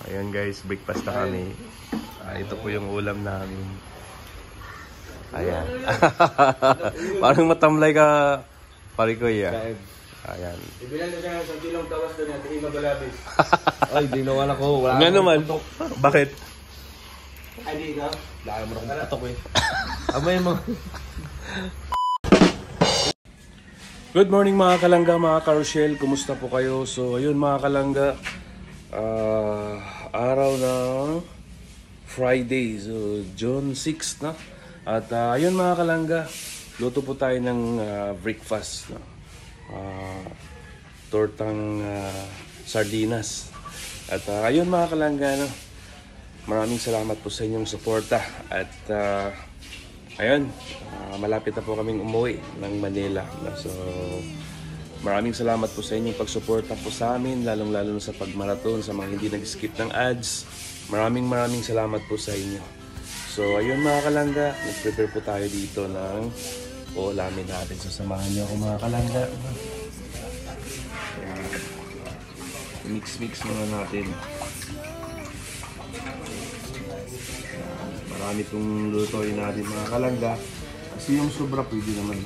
Ayan guys, breakfast na kami. Ito po yung ulam namin. Ayan. Parang matamlay ka, Parikoy ah. Ayan. Ibilan na siya sa kilong tawas doon at imagalabis. Ay, di naman ako. Wala Nga naman. Bakit? Ay, di ka? Dahil mo akong patok eh. Abay mo. Good morning mga kalangga, mga karoshel. Kumusta po kayo? So, ayun mga kalangga. Araw ng Friday. So, June 6 na. At ayun mga kalangga. Luto po tayo ng breakfast. No? Tortang sardinas. At ayun mga kalangga. No? Maraming salamat po sa inyong suporta. At ayun, malapit na po kaming umuwi ng Manila. So, maraming salamat po sa inyong pagsuporta po sa amin, lalong-lalo na sa pagmaraton, sa mga hindi nag-skip ng ads. Maraming salamat po sa inyo. So, ayun mga kalangga, nag-prepare po tayo dito ng uulamin natin. So, samahan niyo ako mga kalangga. Mix-mix muna natin. Marami itong lutoy natin mga kalangga. Kasi yung sobra pwede naman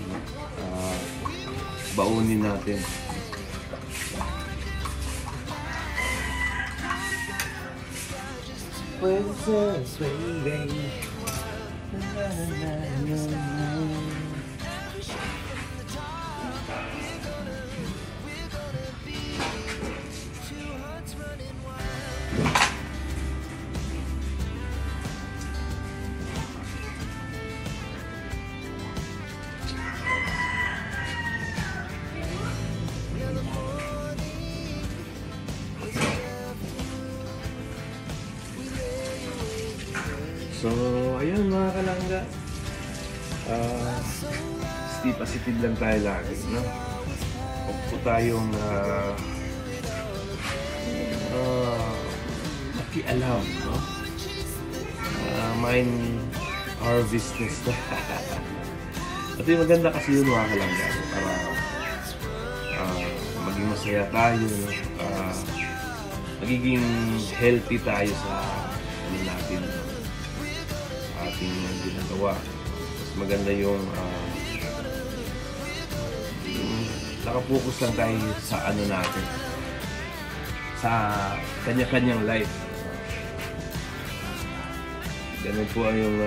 baunin natin. So, ayun mga kalangga. Positive lang tayo lagi, no? Huwag po tayong makialam, no? Mind our business. At yung maganda kasi yun mga kalangga, para maging masaya tayo, no? Magiging healthy tayo sa ano natin, no? Ating ginagawa. Mas maganda yung nakapokus lang tayo sa ano natin, sa kanya-kanyang life. Ganun po ang yung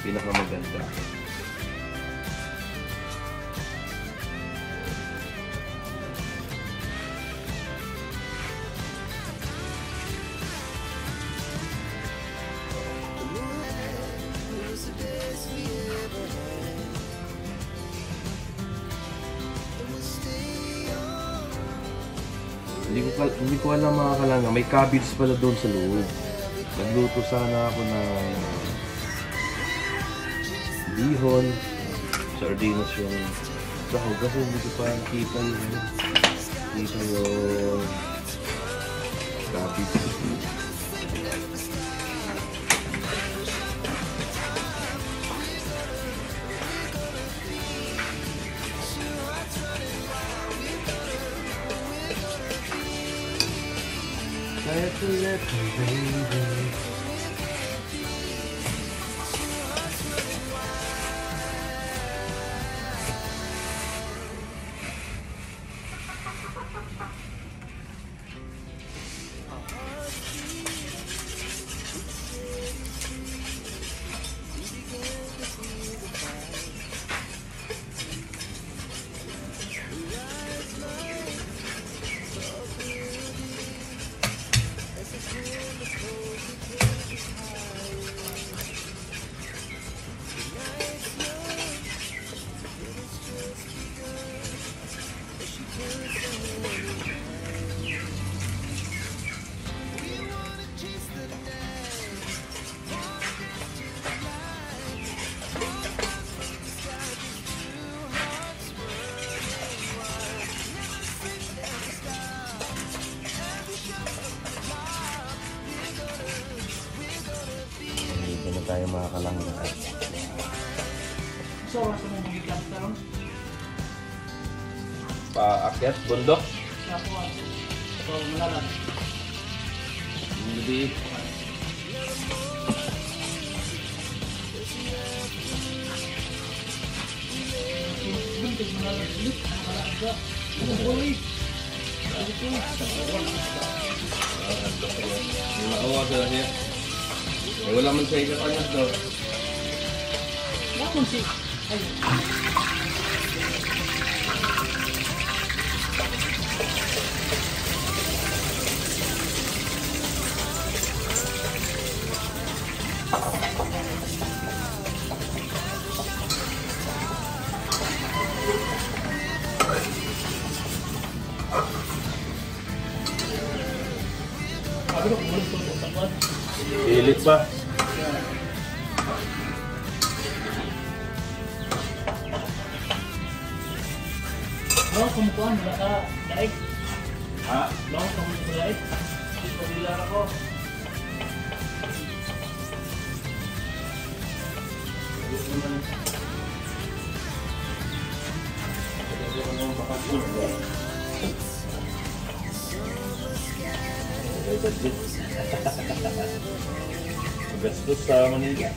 pinakamaganda. Hindi ko alam mga kalangga, may cabbage pala doon sa loob. Nagluto sana ako ng bihon, sardinas yung sahog. Kasi hindi ko pa nakita yung cabbage. Tayo mga kalangga. So, what's the name of the Paakyat, bundok. So, malalan. Hindi. Hindi makawa sila niya. Eh, wala man sa ikatanyas daw. Bakit si... Pilit pa. Bawa kumukuhan, wala ka daig. Ha? Bawa kumukuhan daig. Pagbilar ako. Gastos sa Manila.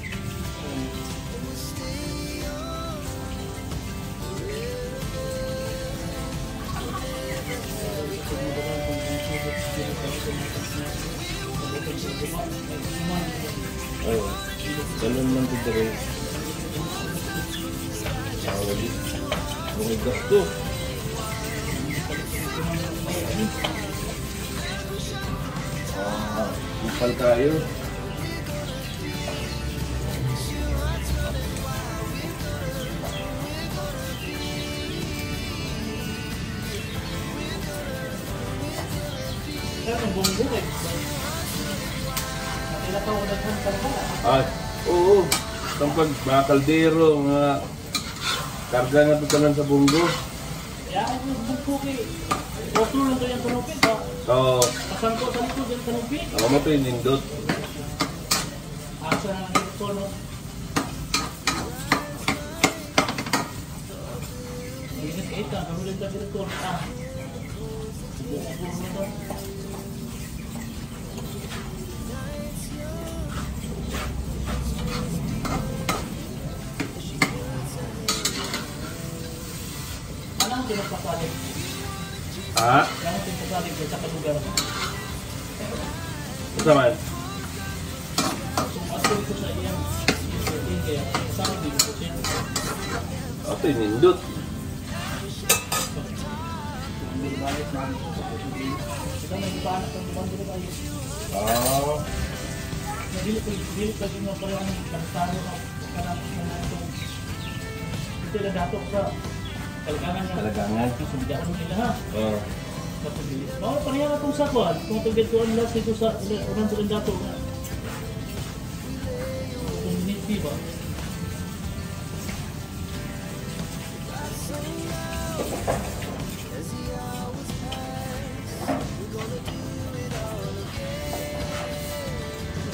Ay, ganun lang dito rin. Wali. Bukid gasto. Upal tayo. Kaya ang buong bukid. Nakilakaw ko na kung karga. Ah, oo. Tampag mga kaldero, mga karga nga tutanan sa bunggo. Kaya ang buong bukid. Otro lang ito yung kanupin. Oo. Kasangko sa likod yung kanupin. Ako mo ito yung nindot. Asa na ang ito, no? Ingat kayo ka, kami lang tayo ito. Buong na ito. Ano ang pinagpapalit? Ha? Ano ang pinagpapalit sa kalugar? Ito man. Kung aso ko sa iyang kaya sabi dito ko siya. Ito yung nindot. Hindi balik na. Sila may ipanak ng bando na kayo. Ah. Dili pa din mo pala ang pagtalo na kanang ito. Ito na dato sa talagangan niya. Talagangan. Susundahan mo nila ha. Oo. Tapos bilis. Baka pareha na itong sakuan. Kung tugad ko ang last ito sa ulan sa dato na. Kung hindi ba?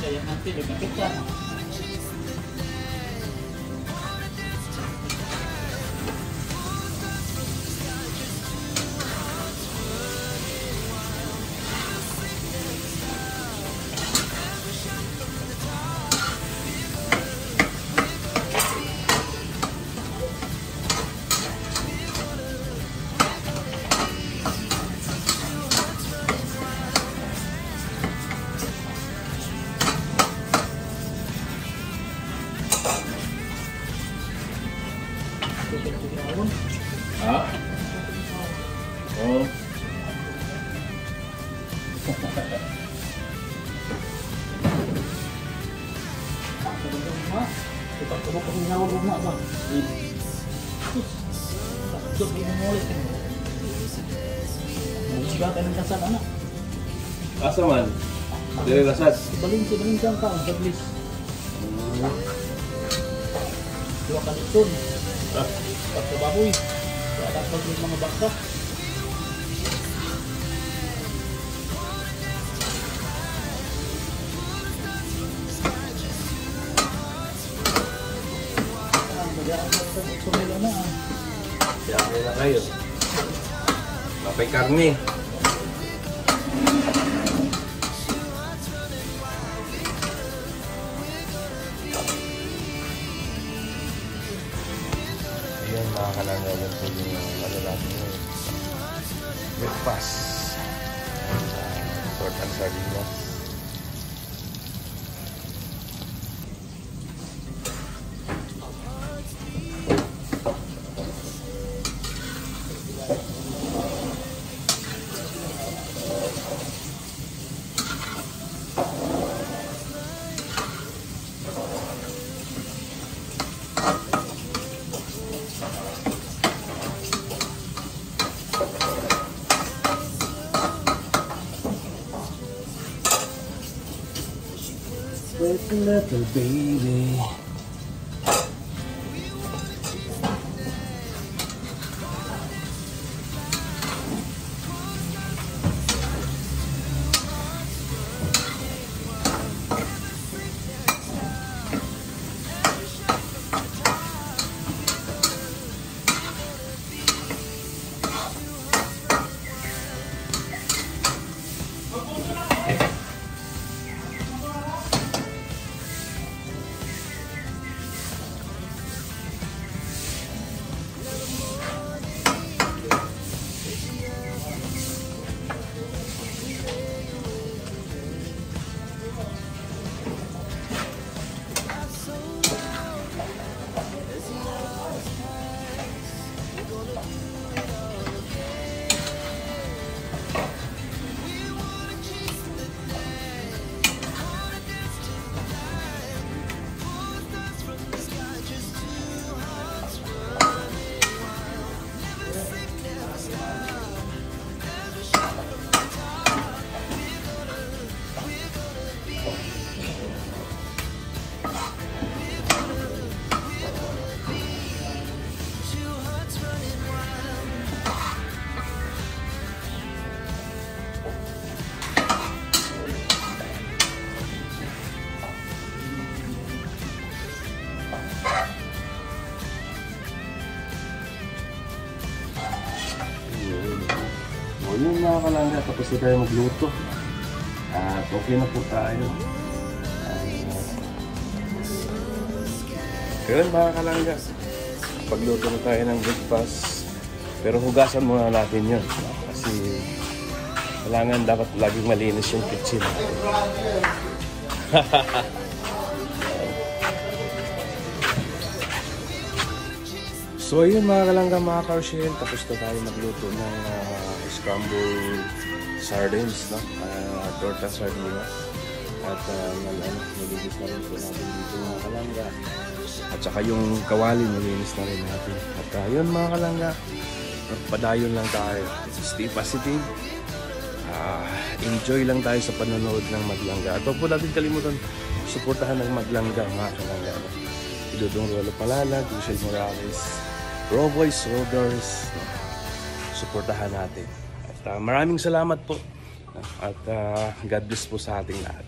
Kaya nanti nagkakita. Ha? Oo. Ipagkabok ang hinawag mo ba? Ito, di mo ulit. Mga ka ng kasal, anak. Asa man? Dire lasad. Baling-baling ka, ang sablis. Dua ka dito. Ah. Pagkababoy. Kaya dapat yung mga baka. Sumila na ah. Siya nila kayo. Mapay karne. kalangga, yan po yung ano natin yun. Breakfast. Torta ng sardinas. With a little baby. O yun mga kalangga, tapos na tayo magluto. At okay na po tayo. Kaya mga kalangga, pagluto na tayo ng breakfast. Pero hugasan muna natin yun. Kasi kailangan dapat laging malinis yung kitchen. So ayun mga kalangga, mga Carshell, tapos na tayo magluto ng scrambled sardines, no? Torta sardinas. At nalinis na rin po natin dito mga kalangga. At saka yung kawali, nalinis na rin natin. At yun mga kalangga, padayon lang tayo. Stay positive. Enjoy lang tayo sa panonood ng Maglangga. At huwag po natin kalimutan, suportahan ng Maglangga mga kalangga. Idudong Rolo Palalag, Michelle Morales, Roboys, Roders, suportahan natin. At maraming salamat po. At God bless po sa ating lahat.